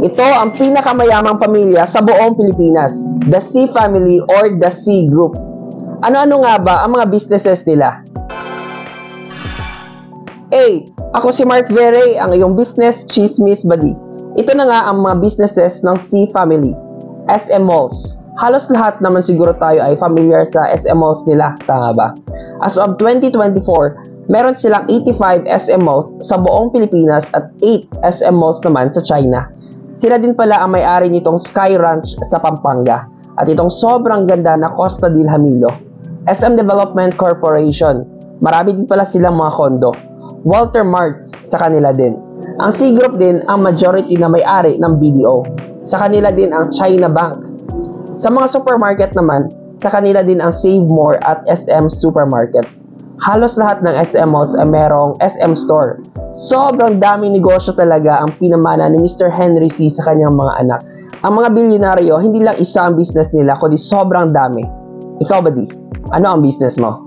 Ito ang pinakamayamang pamilya sa buong Pilipinas, the C family or the C group. Ano-ano nga ba ang mga businesses nila? A. Ako si Mark Vere, ang iyong business chismis buddy. Ito na nga ang mga businesses ng C family. SM Malls. Halos lahat naman siguro tayo ay familiar sa SM Malls nila, tama ba? As of 2024, meron silang 85 SM Malls sa buong Pilipinas at 8 SM Malls naman sa China. Sila din pala ang may-ari nitong Sky Ranch sa Pampanga at itong sobrang ganda na Costa del Jamilo. SM Development Corporation. Marami din pala silang mga kondo. Walter Marts sa kanila din. Ang C Group din ang majority na may-ari ng BDO. Sa kanila din ang China Bank. Sa mga supermarket naman, sa kanila din ang Save More at SM Supermarkets. Halos lahat ng SM Malls ay merong SM Store. Sobrang daming negosyo talaga ang pinamana ni Mr. Henry C. sa kanyang mga anak. Ang mga bilyonaryo, hindi lang isa ang business nila, kundi sobrang dami. Ikaw ba di? Ano ang business mo?